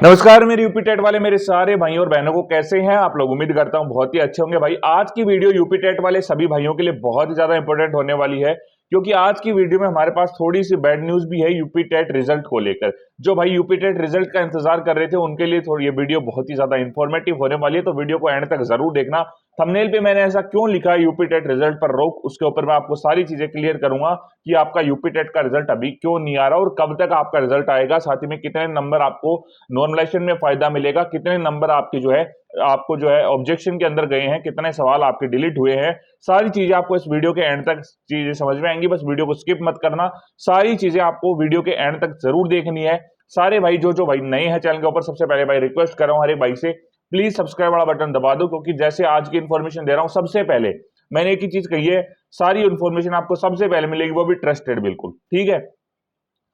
नमस्कार मेरे UP TET वाले मेरे सारे भाइयों और बहनों को कैसे हैं आप लोग। उम्मीद करता हूं बहुत ही अच्छे होंगे। भाई आज की वीडियो यूपी टेट वाले सभी भाइयों के लिए बहुत ही ज्यादा इंपॉर्टेंट होने वाली है, क्योंकि आज की वीडियो में हमारे पास थोड़ी सी बैड न्यूज भी है यूपी टेट रिजल्ट को लेकर। जो भाई यूपी टेट रिजल्ट का इंतजार कर रहे थे उनके लिए थोड़ी ये वीडियो बहुत ही ज्यादा इंफॉर्मेटिव होने वाली है, तो वीडियो को एंड तक जरूर देखना। थंबनेल पे मैंने ऐसा क्यों लिखा है यूपी टेट रिजल्ट पर रोक, उसके ऊपर मैं आपको सारी चीजें क्लियर करूंगा कि आपका यूपी टेट का रिजल्ट अभी क्यों नहीं आ रहा और कब तक आपका रिजल्ट आएगा, साथ ही में कितने नंबर आपको नॉर्मलाइजेशन में फायदा मिलेगा, कितने नंबर आपकी जो है आपको जो है ऑब्जेक्शन के अंदर गए हैं, कितने सवाल आपके डिलीट हुए हैं। सारी चीजें आपको इस वीडियो के एंड तक चीजें समझ में आएंगी, बस वीडियो को स्किप मत करना। सारी चीजें आपको वीडियो के एंड तक जरूर देखनी है। सारे भाई जो भाई नए हैं चैनल के ऊपर, सबसे पहले भाई रिक्वेस्ट कर रहा हूं हर एक भाई से, प्लीज सब्सक्राइब वाला बटन दबा दो, क्योंकि जैसे आज की इंफॉर्मेशन दे रहा हूं सबसे पहले मैंने एक ही चीज कही है, सारी इंफॉर्मेशन आपको सबसे पहले मिलेगी, वो भी ट्रस्टेड बिल्कुल। ठीक है,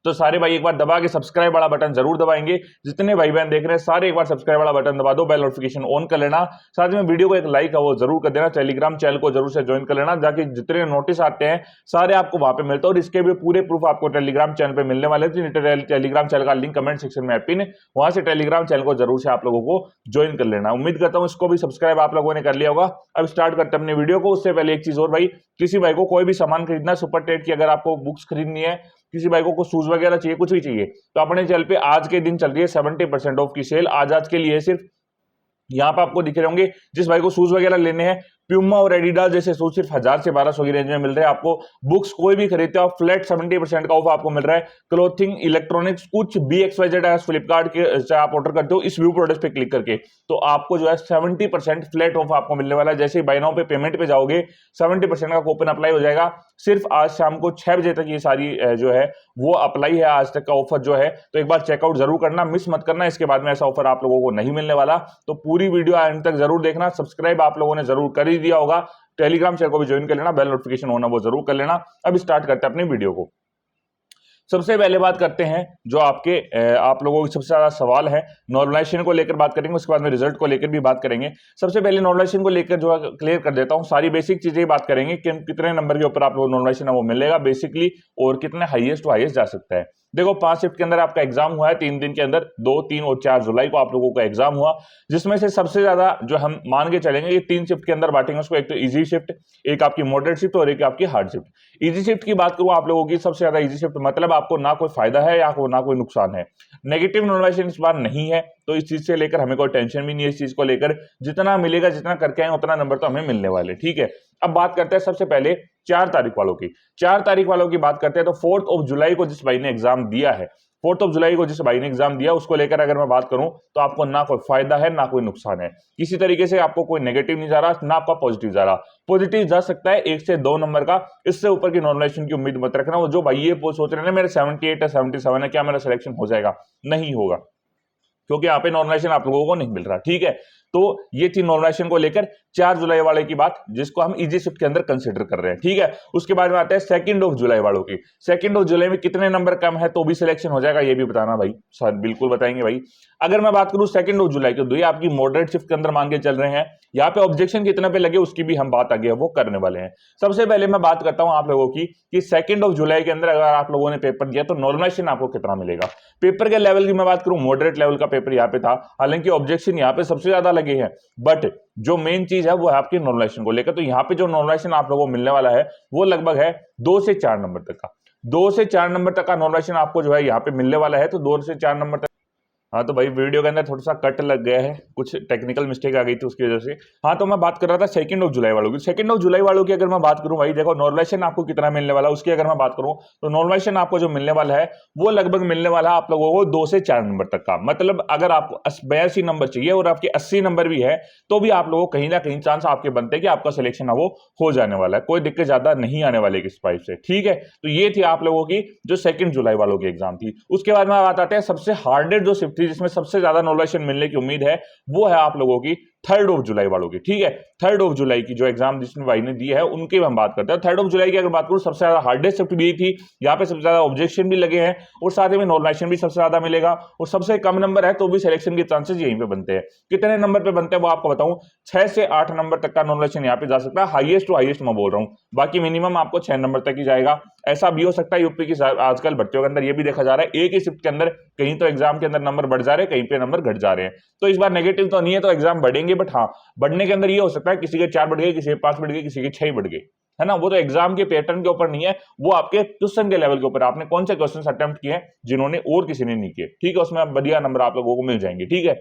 तो सारे भाई एक बार दबा के सब्सक्राइब वाला बटन जरूर दबाएंगे। जितने भाई बहन देख रहे हैं सारे एक बार सब्सक्राइब वाला बटन दबा दो, बेल नोटिफिकेशन ऑन कर लेना। साथ में वीडियो को एक लाइक है वो जरूर कर देना। टेलीग्राम चैनल को जरूर से ज्वाइन कर लेना, जाके जितने नोटिस आते हैं सारे आपको वहां पे मिलते हैं, और इसके भी पूरे प्रूफ आपको टेलीग्राम चैनल पे मिलने वाले हैं। टेलीग्राम चैनल का लिंक कमेंट सेक्शन में पिन, वहां से टेलीग्राम चैनल को जरूर से आप लोगों को ज्वाइन कर लेना। उम्मीद करता हूं इसको भी सब्सक्राइब आप लोगों ने कर लिया होगा। अब स्टार्ट करते हैं अपने वीडियो को। उससे पहले एक चीज और भाई, किसी भाई को कोई भी सामान खरीदना है सुपर टेट की, अगर आपको बुक्स खरीदनी है, किसी भाई को शूज वगैरह चाहिए, कुछ भी चाहिए, तो अपने चैनल पे आज के दिन चल रही है 70% ऑफ की सेल। आज के लिए सिर्फ यहां पे आपको दिख रहे होंगे। जिस भाई को शूज वगैरह लेने हैं, प्यूमा और एडिडास जैसे शूज सिर्फ 1000 से 1200 की रेंज में मिल रहे हैं आपको। बुक्स कोई भी खरीदते हो फ्लैट 70% का ऑफ आपको मिल रहा है। क्लोथिंग, इलेक्ट्रॉनिक्स, कुछ भी XYZ फ्लिपकार्ट के से आप ऑर्डर करते हो, इस व्यू प्रोडक्ट पे क्लिक करके, तो आपको जो है 70% फ्लैट ऑफ आपको मिलने वाला है। जैसे ही बाय नाउ पे पेमेंट पे जाओगे 70% का कूपन अप्लाई हो जाएगा। सिर्फ आज शाम को 6 बजे तक ये सारी जो है वो अप्लाई है, आज तक का ऑफर जो है, तो एक बार चेकआउट जरूर करना, मिस मत करना। इसके बाद में ऐसा ऑफर आप लोगों को नहीं मिलने वाला, तो पूरी वीडियो एंड तक जरूर देखना। सब्सक्राइब आप लोगों ने जरूर कर ही दिया होगा, टेलीग्राम चैनल को भी ज्वाइन कर लेना, बेल नोटिफिकेशन होना वो जरूर कर लेना। अब स्टार्ट करते हैं अपनी वीडियो को। सबसे पहले बात करते हैं जो आपके आप लोगों की सबसे ज्यादा सवाल है, नॉर्मलाइजेशन को लेकर बात करेंगे, उसके बाद में रिजल्ट को लेकर भी बात करेंगे। सबसे पहले नॉर्मलाइजेशन को लेकर जो है क्लियर कर देता हूं, सारी बेसिक चीजें बात करेंगे कि कितने नंबर के ऊपर आप लोग नॉर्मलाइजेशन वो मिलेगा बेसिकली, और कितने हाईएस्ट टू हाईएस्ट जा सकता है। देखो 5 शिफ्ट के अंदर आपका एग्जाम हुआ है, 3 दिन के अंदर 2, 3 और 4 जुलाई को आप लोगों का एग्जाम हुआ, जिसमें से सबसे ज्यादा जो हम मान के चलेंगे ये 3 शिफ्ट के अंदर बांटेंगे उसको, एक तो इजी शिफ्ट, एक आपकी मॉडरेट शिफ्ट और एक आपकी हार्ड शिफ्ट। इजी शिफ्ट की बात करूं आप लोगों की, सबसे ज्यादा इजी शिफ्ट मतलब आपको ना कोई फायदा है या ना कोई नुकसान है। नेगेटिव नॉर्मलाइजेशन इस बार नहीं है, तो इस चीज से लेकर हमें कोई टेंशन भी नहीं है। इस चीज को लेकर जितना मिलेगा, जितना करके आए उतना नंबर तो हमें मिलने वाले। ठीक है, अब बात करते हैं सबसे पहले 4 तारीख वालों की। 4 तारीख वालों की बात करते हैं तो 4 जुलाई को जिस भाई ने एग्जाम दिया है, 4 जुलाई को जिस भाई ने एग्जाम दिया, उसको लेकर अगर मैं बात करूं तो आपको ना कोई फायदा है ना कोई नुकसान है। किसी तरीके से आपको कोई नेगेटिव नहीं जा रहा, ना आपका पॉजिटिव जा रहा। पॉजिटिव जा सकता है 1 से 2 नंबर का, इससे ऊपर की नॉर्मलाइजेशन की उम्मीद मत रखना। वो जो भाई ये सोच रहे हैं मेरे 78 है 77 है, क्या मेरा सिलेक्शन हो जाएगा, नहीं होगा, क्योंकि यहाँ पे नॉर्मलाइजेशन आप लोगों को नहीं मिल रहा। ठीक है, तो ये थी नॉर्मलाइजेशन को लेकर 4 जुलाई वाले की बात, जिसको हम इजी शिफ्ट के अंदर कंसीडर कर रहे हैं। ठीक है, उसके बाद में आते हैं 2 जुलाई वालों की। 2 जुलाई में कितने नंबर कम है तो भी सिलेक्शन हो जाएगा, ये भी बताना भाई, सर बिल्कुल बताएंगे भाई। अगर मैं बात करूं 2 जुलाई की, तो ये आपकी मॉडरेट शिफ्ट के अंदर मान के चल रहे हैं। यहाँ पे ऑब्जेक्शन कितने पे लगे उसकी भी हम बात आगे वो करने वाले हैं। सबसे पहले मैं बात करता हूं आप लोगों की कि 2 जुलाई के अंदर अगर आप लोगों ने पेपर दिया तो नॉर्मलाइजेशन आपको कितना मिलेगा। पेपर के लेवल की मैं बात करूं, मॉडरेट लेवल का पेपर यहाँ पे था, हालांकि ऑब्जेक्शन यहाँ पे सबसे ज्यादा लगे हैं, बट जो मेन चीज है वो है आपकी नॉर्मलाइजेशन को लेकर। तो यहाँ पे जो नॉर्मलाइजेशन आप लोगों को मिलने वाला है वो लगभग है 2 से 4 नंबर तक का। 2 से 4 नंबर तक का नॉर्मलाइजेशन आपको जो है यहाँ पे मिलने वाला है, तो 2 से 4 नंबर तक। हाँ तो भाई वीडियो के अंदर थोड़ा सा कट लग गया है, कुछ टेक्निकल मिस्टेक आ गई थी उसकी वजह से। हाँ तो मैं बात कर रहा था 2 जुलाई वालों की। 2 जुलाई वालों की अगर मैं बात करूं भाई, देखो नॉर्मलाइजेशन आपको कितना मिलने वाला है उसकी अगर मैं बात करूं, तो नॉर्मलाइजेशन आपको जो मिलने वाला है वो लगभग मिलने वाला है आप लोगों को 2 से 4 नंबर तक का। मतलब अगर आपको 82 नंबर चाहिए और आपके 80 नंबर भी है, तो भी आप लोगों को कहीं ना कहीं चांस आपके बनते हैं कि आपका सिलेक्शन वो हो जाने वाला है, कोई दिक्कत ज्यादा नहीं आने वाली इस पाइप से। ठीक है, तो ये थी आप लोगों की जो 2 जुलाई वालों की एग्जाम थी। उसके बाद में बात आते हैं सबसे हार्डेस्ट जो शिफ्ट थी, जिसमें सबसे ज्यादा नॉर्मलाइजेशन मिलने की उम्मीद है, वो है आप लोगों की 3rd ऑफ जुलाई वालों की, ठीक है। 3rd ऑफ जुलाई की जो एग्जाम जिसने भाई ने दी है उनकी हम बात करते हैं। 3rd ऑफ जुलाई की अगर बात करूं, सबसे ज्यादा हार्डेस्ट शिफ्ट भी थी, यहाँ पे सबसे ज्यादा ऑब्जेक्शन भी लगे हैं और साथ ही में नॉर्मलाइजेशन भी सबसे ज्यादा मिलेगा और सबसे कम नंबर है तो भी सिलेक्शन के चांसेस यहीं पे बनते हैं। कितने नंबर पे बनते हैं वो आपको बताऊं, 6 से 8 नंबर तक का नॉर्मलाइजेशन यहाँ पे जा सकता है, हाईएस्ट टू हाईएस्ट मैं बोल रहा हूँ, बाकी मिनिमम आपको 6 नंबर तक ही जाएगा। ऐसा भी हो सकता है यूपी की आजकल भर्तियों के अंदर ये भी देखा जा रहा है, एक ही शिफ्ट के अंदर कहीं तो एग्जाम के अंदर नंबर बढ़ जा रहे हैं, कहीं पे नंबर घट जा रहे हैं। तो इस बार नेगेटिव तो नहीं है, तो एग्जाम बढ़ेंगे, बट हाँ बढ़ने के अंदर ये हो सकता है किसी के 4 बढ़ गए, किसी के 5 बढ़ गए, किसी के 6 बढ़ गए, है ना। वो तो एग्जाम के पैटर्न के ऊपर नहीं है, वो आपके क्वेश्चन के लेवल के ऊपर, आपने कौन से क्वेश्चन अटेम्प्ट किए जिन्होंने और किसी ने नहीं किए, ठीक है, उसमें बढ़िया नंबर आप लोगों को मिल जाएंगे, ठीक है।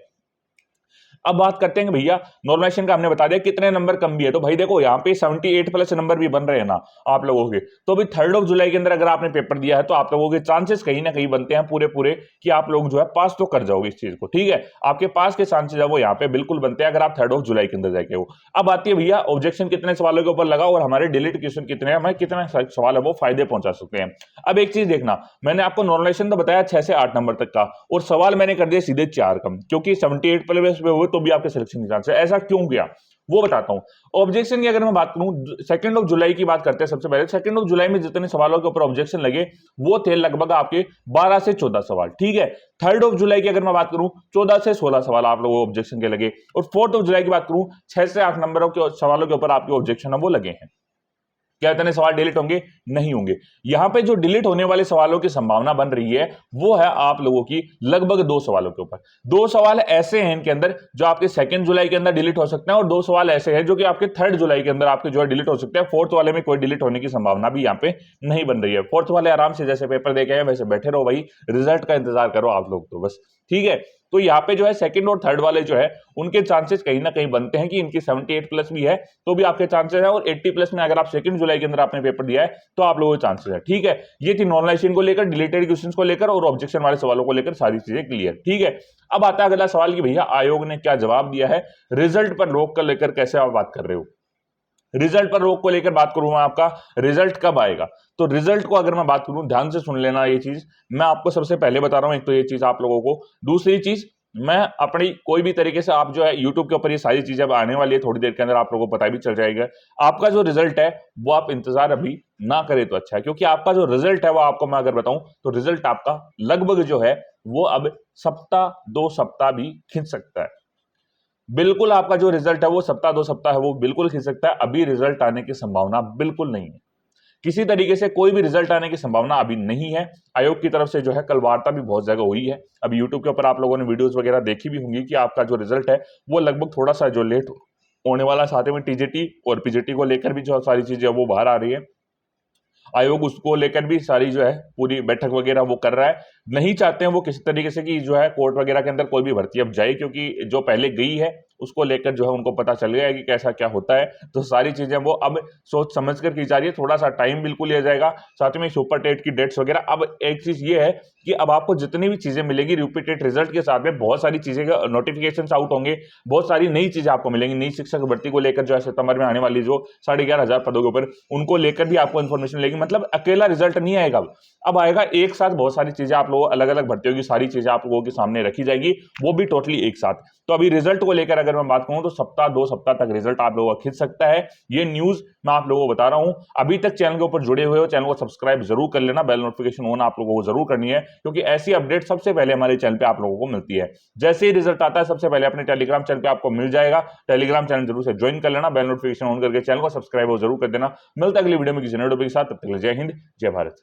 अब बात करते हैं कि भैया नॉर्मलाइजेशन का हमने बता दिया कितने नंबर कम भी है, तो भाई देखो यहाँ पे 78 प्लस नंबर भी बन रहे हैं ना आप लोगों के, तो भी 3rd ऑफ जुलाई के अंदर अगर आपने पेपर दिया है तो आप लोगों के चांसेस कहीं ना कहीं बनते हैं पूरे पूरे कि आप लोग जो है पास तो कर जाओगे इस चीज को, ठीक है। आपके पास के चांसेस है वो यहाँ पे बिल्कुल बनते हैं अगर आप 3rd ऑफ जुलाई के अंदर जाके हो। अब आती है भैया ऑब्जेक्शन कितने सवालों के ऊपर लगा और हमारे डिलीट क्वेश्चन कितने हैं, हमें कितने सवाल है वो फायदे पहुंचा सकते हैं। अब एक चीज देखना, मैंने आपको नॉर्मलाइजेशन तो बताया 6 से 8 नंबर तक का और सवाल मैंने कर दिया सीधे 4 कम, क्योंकि 78 प्लस पे हुए तो भी आपके सिलेक्शन से ऐसा क्यों किया वो बताता हूं। ऑब्जेक्शन की अगर मैं बात करूं, 2 ऑफ जुलाई की बात करते हैं सबसे पहले। 2 ऑफ जुलाई में जितने सवालों के ऊपर ऑब्जेक्शन लगे वो थे लगभग आपके 12 से 14 सवाल, ठीक है। 3rd ऑफ जुलाई की अगर मैं बात करूं 14 से 16 सवाल आप लोगों को ऑब्जेक्शन के लगे और 4th ऑफ जुलाई की बात करूं 6 से 8 नंबरों के सवालों के ऊपर आपके ऑब्जेक्शन है वो लगे हैं। क्या इतने सवाल डिलीट होंगे? नहीं होंगे। यहां पे जो डिलीट होने वाले सवालों की संभावना बन रही है वो है आप लोगों की लगभग 2 सवालों के ऊपर। 2 सवाल ऐसे हैं इनके अंदर जो आपके 2 जुलाई के अंदर डिलीट हो सकते हैं और 2 सवाल ऐसे हैं जो कि आपके 3rd जुलाई के अंदर आपके जो है डिलीट हो सकते हैं। 4th वाले में कोई डिलीट होने की संभावना भी यहां पे नहीं बन रही है। 4th वाले आराम से जैसे पेपर देके आए वैसे बैठे रहो भाई, रिजल्ट का इंतजार करो आप लोग तो बस, ठीक है। तो यहाँ पे जो है 2nd और 3rd वाले जो है उनके चांसेस कहीं ना कहीं बनते हैं कि इनकी 78 प्लस भी है तो भी आपके चांसेस है, और 80 प्लस में अगर आप 2 जुलाई के अंदर आपने पेपर दिया है तो आप लोगों के चांसेस है, ठीक है। ये थी नॉर्मलाइजेशन को लेकर, डिलीटेड क्वेश्चंस को लेकर और ऑब्जेक्शन वाले सवालों को लेकर सारी चीजें क्लियर, ठीक है। अब आता है अगला सवाल कि भैया आयोग ने क्या जवाब दिया है, रिजल्ट पर रोक कर लेकर कैसे आप बात कर रहे हो। रिजल्ट पर रोक को लेकर बात करूं मैं, आपका रिजल्ट कब आएगा, तो रिजल्ट को अगर मैं बात करूं ध्यान से सुन लेना, ये चीज मैं आपको सबसे पहले बता रहा हूं, एक तो ये चीज आप लोगों को। दूसरी चीज, मैं अपनी कोई भी तरीके से आप जो है YouTube के ऊपर ये सारी चीजें अब आने वाली है थोड़ी देर के अंदर, आप लोगों को पता भी चल जाएगा। आपका जो रिजल्ट है वो आप इंतजार अभी ना करें तो अच्छा है, क्योंकि आपका जो रिजल्ट है वो आपको मैं अगर बताऊं तो रिजल्ट आपका लगभग जो है वो अब सप्ताह 2 सप्ताह भी खिंच सकता है। बिल्कुल आपका जो रिजल्ट है वो सप्ताह 2 सप्ताह है वो बिल्कुल खिंच सकता है। अभी रिजल्ट आने की संभावना बिल्कुल नहीं है, किसी तरीके से कोई भी रिजल्ट आने की संभावना अभी नहीं है। आयोग की तरफ से जो है कल वार्ता भी बहुत जगह हुई है, अभी यूट्यूब के ऊपर आप लोगों ने वीडियोस वगैरह देखी भी होंगी कि आपका जो रिजल्ट है वो लगभग थोड़ा सा जो लेट होने वाला, साथ में टीजीटी और पीजीटी को लेकर भी जो सारी चीजें वो बाहर आ रही है। आयोग उसको लेकर भी सारी जो है पूरी बैठक वगैरह वो कर रहा है। नहीं चाहते हैं वो किसी तरीके से कि जो है कोर्ट वगैरह के अंदर कोई भी भर्ती अब जाए, क्योंकि जो पहले गई है उसको लेकर जो है उनको पता चल गया है कि कैसा क्या होता है, तो सारी चीजें वो अब सोच समझ कर की जा रही है। थोड़ा सा टाइम बिल्कुल लिया जाएगा, साथ में सुपर टेट की डेट्स वगैरह। अब एक चीज ये है कि अब आपको जितनी भी चीजें मिलेगी रिपीटेड रिजल्ट के साथ में बहुत सारी चीजें नोटिफिकेशन आउट होंगे, बहुत सारी नई चीजें आपको मिलेंगी। नई शिक्षक भर्ती को लेकर जो है सितंबर में आने वाली जो 11,500 पदों के ऊपर उनको लेकर भी आपको इन्फॉर्मेशन मिलेगी। मतलब अकेला रिजल्ट नहीं आएगा, अब आएगा एक साथ बहुत सारी चीजें आप लोगों अलग अलग भर्तियों की सारी चीजें आप लोगों के सामने रखी जाएगी, वो भी टोटली एक साथ। तो अभी रिजल्ट को लेकर अगर मैं बात करूं तो सप्ताह 2 सप्ताह तक रिजल्ट आप लोगों का खिंच सकता है। ये न्यूज मैं आप लोगों को बता रहा हूं। अभी तक चैनल के ऊपर जुड़े हुए हो, चैनल को सब्सक्राइब जरूर कर लेना, बेल नोटिफिकेशन ऑन आप लोगों को जरूर करनी है, क्योंकि ऐसी अपडेट सबसे पहले हमारे चैनल पे आप लोगों को मिलती है। जैसे ही रिजल्ट आता है सबसे पहले अपने टेलीग्राम चैनल पे आपको मिल जाएगा, टेलीग्राम चैनल जरूर से ज्वाइन कर लेना, बेल नोटिफिकेशन ऑन करके चैनल को सब्सक्राइब जरूर कर देना। मिलता है अगली वीडियो में किसी नए टॉपिक के साथ, तब तक जय हिंद जय भारत।